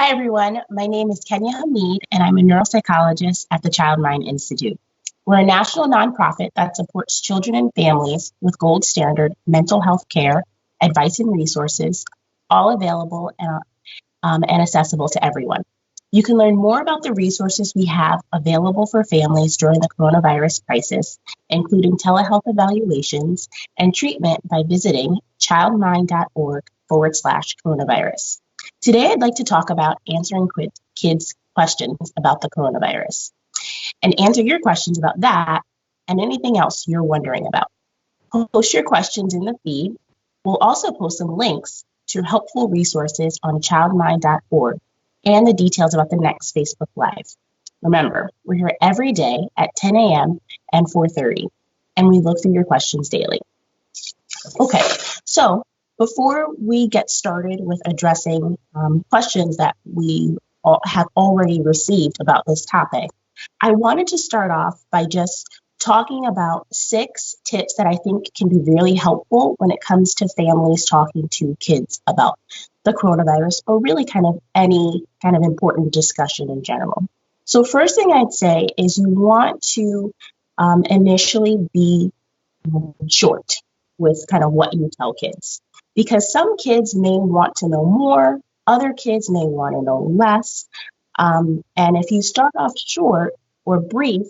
Hi, everyone. My name is Kenya Hamid, and I'm a neuropsychologist at the Child Mind Institute. We're a national nonprofit that supports children and families with gold standard mental health care, advice, and resources, all available and accessible to everyone. You can learn more about the resources we have available for families during the coronavirus crisis, including telehealth evaluations and treatment by visiting childmind.org/coronavirus. Today, I'd like to talk about answering kids' questions about the coronavirus and answer your questions about that and anything else you're wondering about. Post your questions in the feed. We'll also post some links to helpful resources on childmind.org and the details about the next Facebook Live. Remember, we're here every day at 10 a.m. and 4:30, and we look through your questions daily. Okay, so before we get started with addressing questions that we have already received about this topic, I wanted to start off by just talking about 6 tips that I think can be really helpful when it comes to families talking to kids about the coronavirus, or really kind of any kind of important discussion in general. So first thing I'd say is you want to initially be short with kind of what you tell kids, because some kids may want to know more, other kids may want to know less. And if you start off short or brief,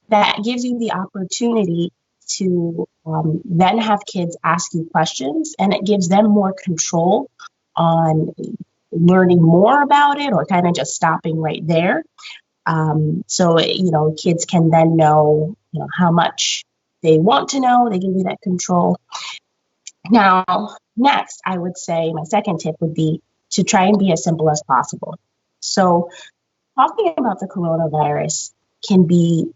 that gives you the opportunity to then have kids ask you questions, and it gives them more control on learning more about it or kind of just stopping right there. So kids can then know, how much they want to know. They give you that control. Now, next, I would say my second tip would be to try and be as simple as possible. So talking about the coronavirus can be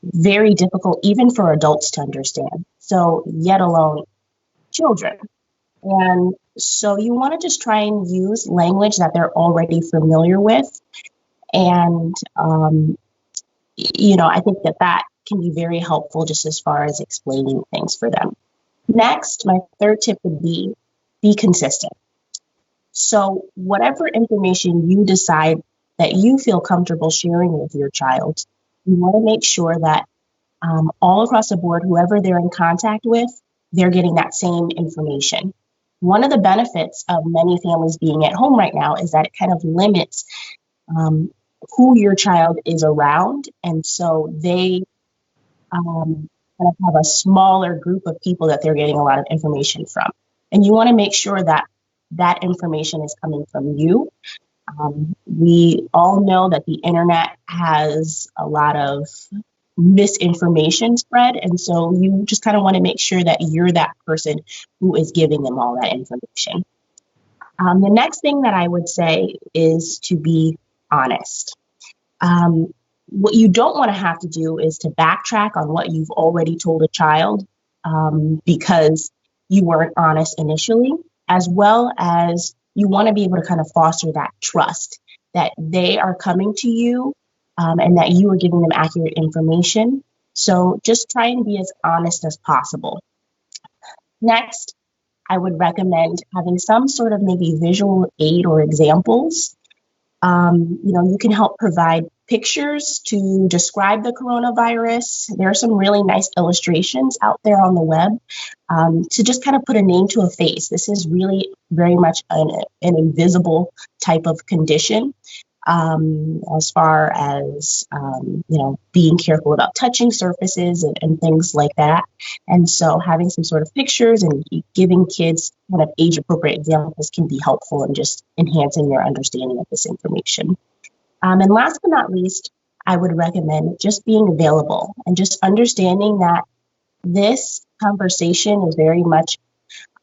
very difficult even for adults to understand, so yet alone children. And so you want to just try and use language that they're already familiar with. And, I think that can be very helpful just as far as explaining things for them. Next, my third tip would be consistent. So whatever information you decide that you feel comfortable sharing with your child, you want to make sure that all across the board, whoever they're in contact with, they're getting that same information. One of the benefits of many families being at home right now is that it kind of limits who your child is around. And so they kind of have a smaller group of people that they're getting a lot of information from. And you want to make sure that that information is coming from you. We all know that the internet has a lot of misinformation spread. And so you just kind of want to make sure that you're that person who is giving them all that information. The next thing that I would say is to be honest. What you don't want to have to do is to backtrack on what you've already told a child because you weren't honest initially, as well as you want to be able to kind of foster that trust that they are coming to you and that you are giving them accurate information. So just try and be as honest as possible. Next, I would recommend having some sort of maybe visual aid or examples. You can help provide pictures to describe the coronavirus. There are some really nice illustrations out there on the web to just kind of put a name to a face. This is really very much an invisible type of condition as far as, being careful about touching surfaces and things like that. And so having some sort of pictures and giving kids kind of age-appropriate examples can be helpful in just enhancing their understanding of this information. And last but not least, I would recommend just being available and just understanding that this conversation is very much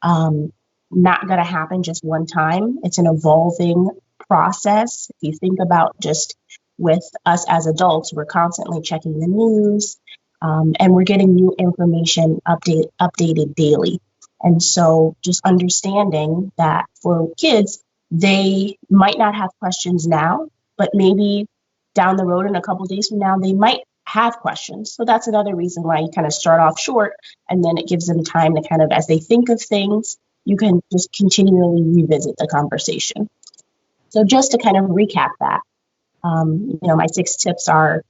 not going to happen just one time. It's an evolving process. If you think about just with us as adults, we're constantly checking the news and we're getting new information updated daily. And so just understanding that for kids, they might not have questions now, but maybe down the road in a couple of days from now, they might have questions. So that's another reason why you kind of start off short, and then it gives them time to kind of, as they think of things, you can just continually revisit the conversation. So just to kind of recap that, my 6 tips are,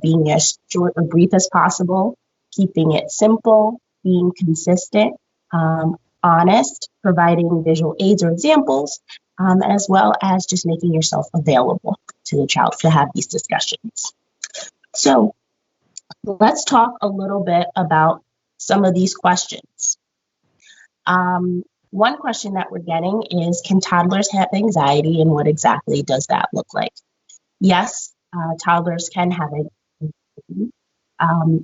being as short or brief as possible, keeping it simple, being consistent, honest, providing visual aids or examples, as well as just making yourself available to the child to have these discussions. So let's talk a little bit about some of these questions. One question that we're getting is, can toddlers have anxiety, and what exactly does that look like? Yes, toddlers can have anxiety.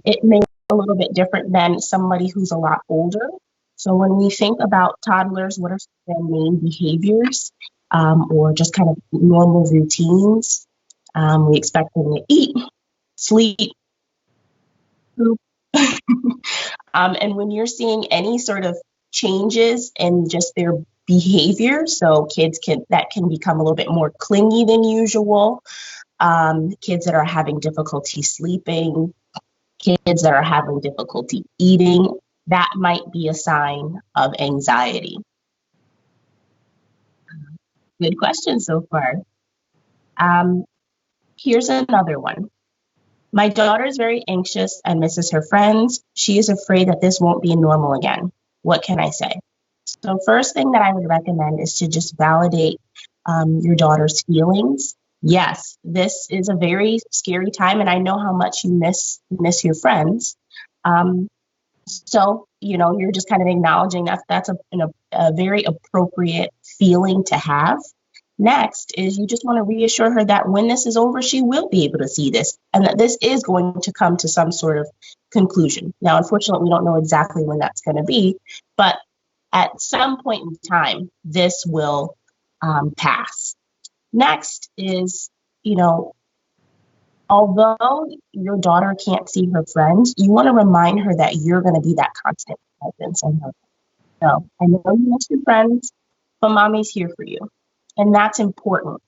It may be a little bit different than somebody who's a lot older. So when we think about toddlers, what are their main behaviors, or just kind of normal routines? We expect them to eat, sleep, poop. And when you're seeing any sort of changes in just their behavior, so kids can become a little bit more clingy than usual, kids that are having difficulty sleeping, kids that are having difficulty eating, that might be a sign of anxiety. Good question so far. Here's another one. My daughter is very anxious and misses her friends. She is afraid that this won't be normal again. What can I say? So first thing that I would recommend is to just validate your daughter's feelings. Yes, this is a very scary time, and I know how much you miss your friends. So, you're just kind of acknowledging that that's a very appropriate feeling to have. Next is you just want to reassure her that when this is over, she will be able to see this and that this is going to come to some sort of conclusion. Now, unfortunately, we don't know exactly when that's going to be, but at some point in time, this will pass. Next is, although your daughter can't see her friends, you want to remind her that you're going to be that constant presence in her. So I know you miss your friends, but mommy's here for you. And that's important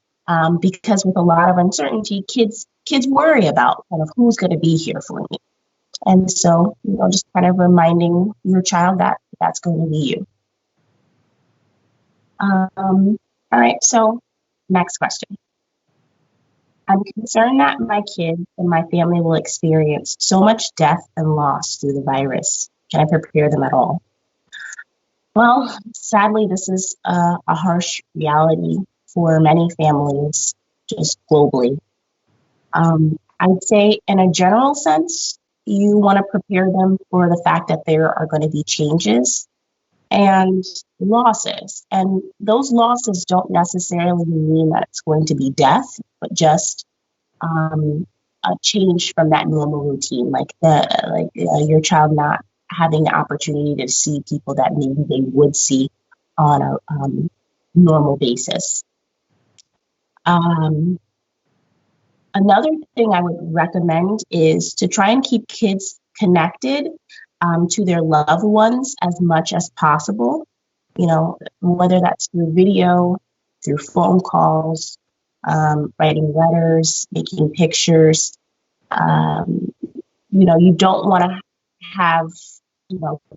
because with a lot of uncertainty, kids worry about kind of who's going to be here for me. And so, just kind of reminding your child that that's going to be you. All right, so next question. I'm concerned that my kids and my family will experience so much death and loss through the virus. Can I prepare them at all? Well, sadly, this is a harsh reality for many families, just globally. I'd say in a general sense, you want to prepare them for the fact that there are going to be changes and losses. And those losses don't necessarily mean that it's going to be death, but just a change from that normal routine, like your child not having the opportunity to see people that maybe they would see on a normal basis. Another thing I would recommend is to try and keep kids connected to their loved ones as much as possible, whether that's through video, through phone calls, writing letters, making pictures. You don't want to have,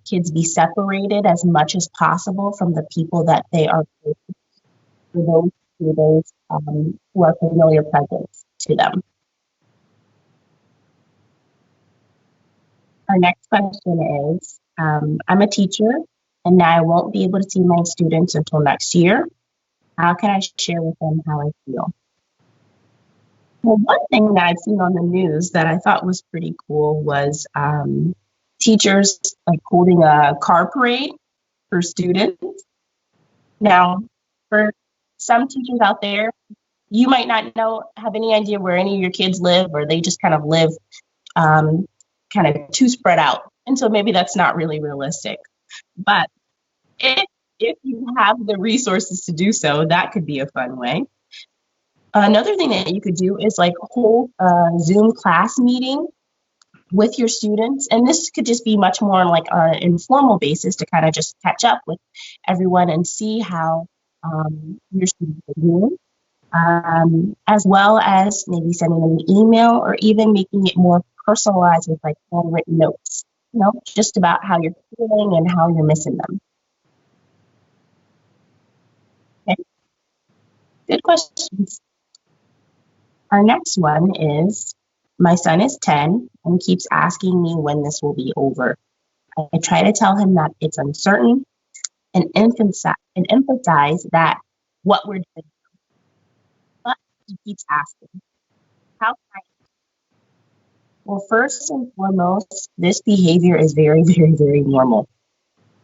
kids be separated as much as possible from the people that they are close to, those who are familiar presence to them. Our next question is, I'm a teacher and now I won't be able to see my students until next year. How can I share with them how I feel? Well, one thing that I've seen on the news that I thought was pretty cool was teachers like holding a car parade for students. Now, for some teachers out there, you might not have any idea where any of your kids live, or they just kind of live kind of too spread out. And so maybe that's not really realistic. But if you have the resources to do so, that could be a fun way. Another thing that you could do is like hold a Zoom class meeting with your students. And this could just be much more like on an informal basis to kind of just catch up with everyone and see how your students are doing. As well as maybe sending them an email or even making it more personalized with like handwritten notes, just about how you're feeling and how you're missing them. Okay. Good questions. Our next one is, my son is 10 and keeps asking me when this will be over. I try to tell him that it's uncertain and emphasize that what we're doing, but he keeps asking. How can I? Well, first and foremost, this behavior is very, very, very normal.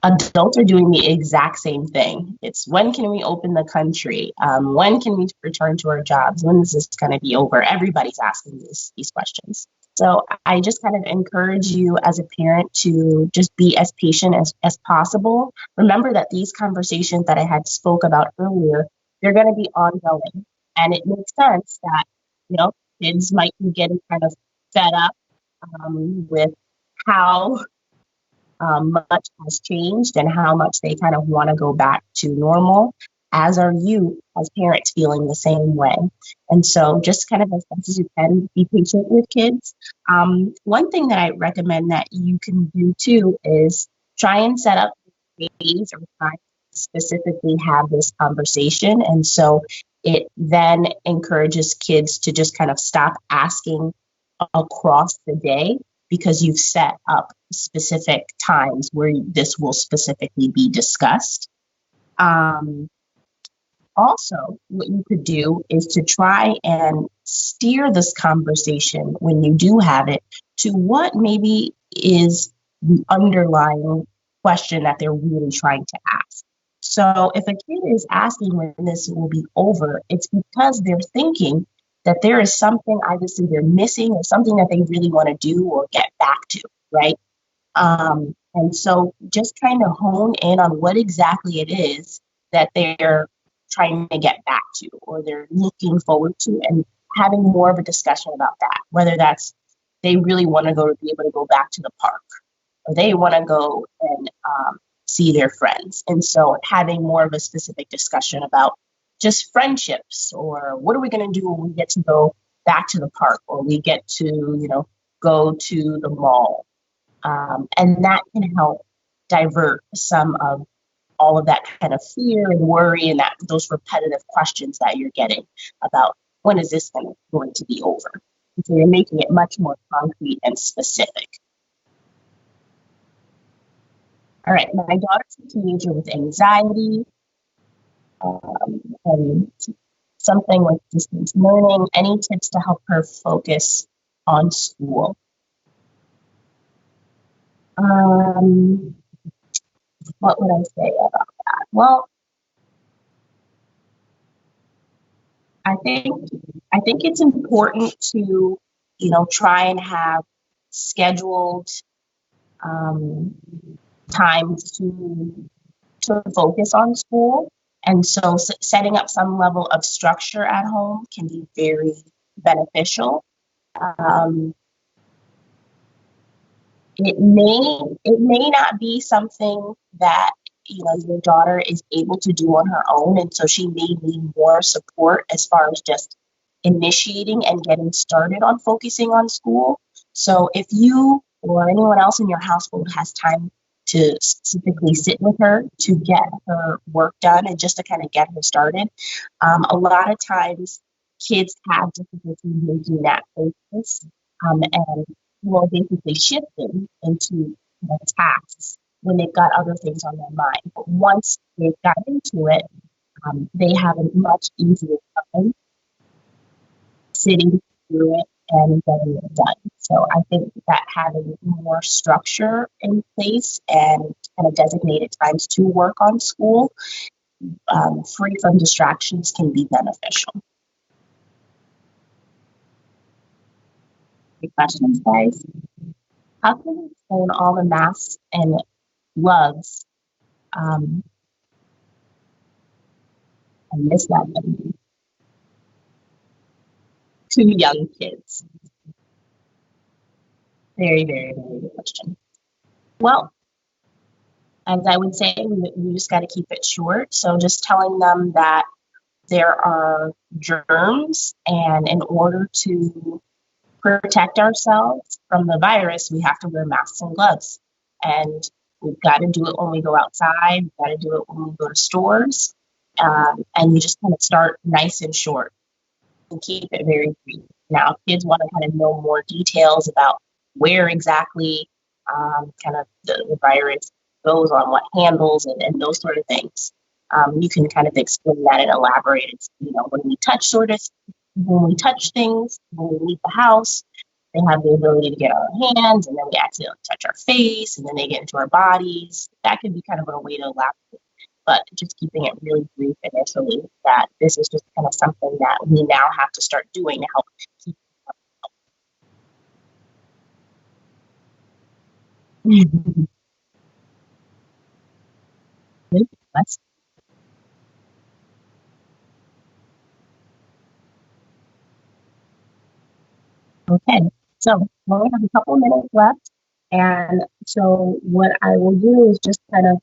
Adults are doing the exact same thing. It's, when can we open the country? When can we return to our jobs? When is this going to be over? Everybody's asking these questions. So I just kind of encourage you as a parent to just be as patient as possible. Remember that these conversations that I had spoke about earlier, they're going to be ongoing. And it makes sense that, kids might be getting kind of fed up with how much has changed and how much they kind of want to go back to normal, as are you as parents feeling the same way. And so just kind of as best as you can, be patient with kids. One thing that I recommend that you can do too is try and set up days or time to specifically have this conversation. And so it then encourages kids to just kind of stop asking across the day, because you've set up specific times where this will specifically be discussed. Also, what you could do is to try and steer this conversation when you do have it to what maybe is the underlying question that they're really trying to ask. So if a kid is asking when this will be over, it's because they're thinking that there is something obviously they're missing or something that they really want to do or get back to, right? And so just trying to hone in on what exactly it is that they're trying to get back to or they're looking forward to, and having more of a discussion about that, whether that's they really want to be able to go back to the park, or they want to go and see their friends. And so having more of a specific discussion about just friendships, or what are we going to do when we get to go back to the park, or we get to, go to the mall. And that can help divert some of all of that kind of fear and worry and those repetitive questions that you're getting about when is this going to be over. And so you're making it much more concrete and specific. All right, my daughter's a teenager with anxiety and something with distance learning. Any tips to help her focus on school? What would I say about that? Well, I think it's important to, try and have scheduled times to focus on school. And so setting up some level of structure at home can be very beneficial. It may not be something that your daughter is able to do on her own, and so she may need more support as far as just initiating and getting started on focusing on school. So if you or anyone else in your household has time to specifically sit with her to get her work done and just to kind of get her started, a lot of times kids have difficulty making that focus and will basically shifting into tasks when they've got other things on their mind. But once they've got into it, they have a much easier time sitting through it and getting it done. So I think that having more structure in place and kind of designated times to work on school, free from distractions, can be beneficial. Great questions, guys. How can we explain all the masks and gloves? I missed that one. To young kids. Very, very, very good question. Well, as I would say, we just got to keep it short. So just telling them that there are germs, and in order to protect ourselves from the virus, we have to wear masks and gloves. And we've got to do it when we go outside. We've got to do it when we go to stores. and you just kind of start nice and short and keep it very brief. Now, if kids want to kind of know more details about where exactly kind of the virus goes on, what handles and those sort of things, you can kind of explain that and elaborate. It's, when we touch things, when we leave the house, they have the ability to get on our hands, and then we accidentally touch our face, and then they get into our bodies. That could be kind of a way to elaborate, but just keeping it really brief initially, that this is just kind of something that we now have to start doing to help keep. That's okay. So we only have a couple of minutes left. And so what I will do is just kind of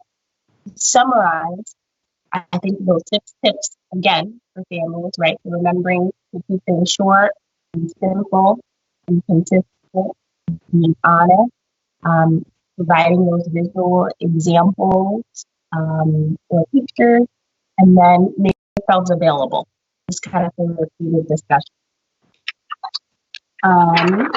summarize, I think, those 6 tips again for families, right? So remembering to keep things short and simple and consistent, being honest, providing those visual examples or pictures, and then make themselves available. Just kind of thing repeated discussion. Um,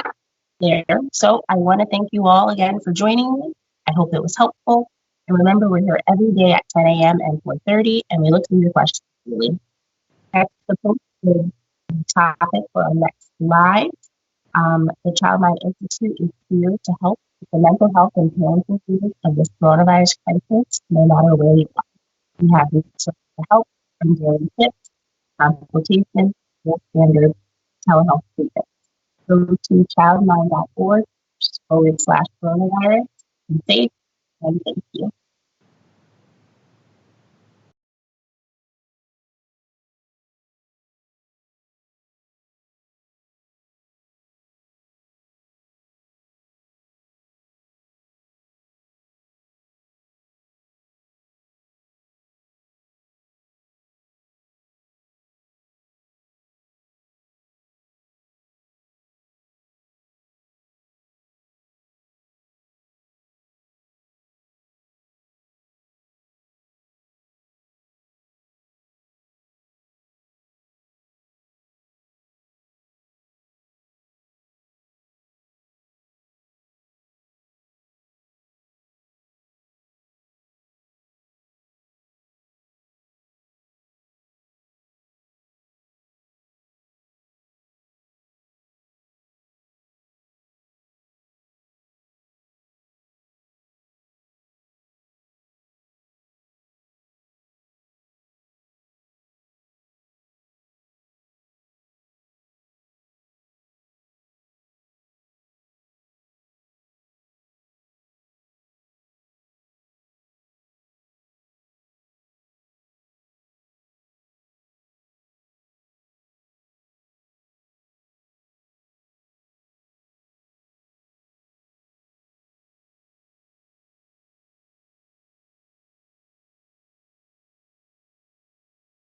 there. So I want to thank you all again for joining me. I hope it was helpful. And remember, we're here every day at 10 a.m. and 4:30, and we look through your questions daily. Text the post with the topic for our next live. The Child Mind Institute is here to help with the mental health and parenting needs of this coronavirus crisis, no matter where you are. We have resources to help from daily tips, consultation, gold standard telehealth treatment. Go to childmind.org/coronavirus. Be safe and thank you.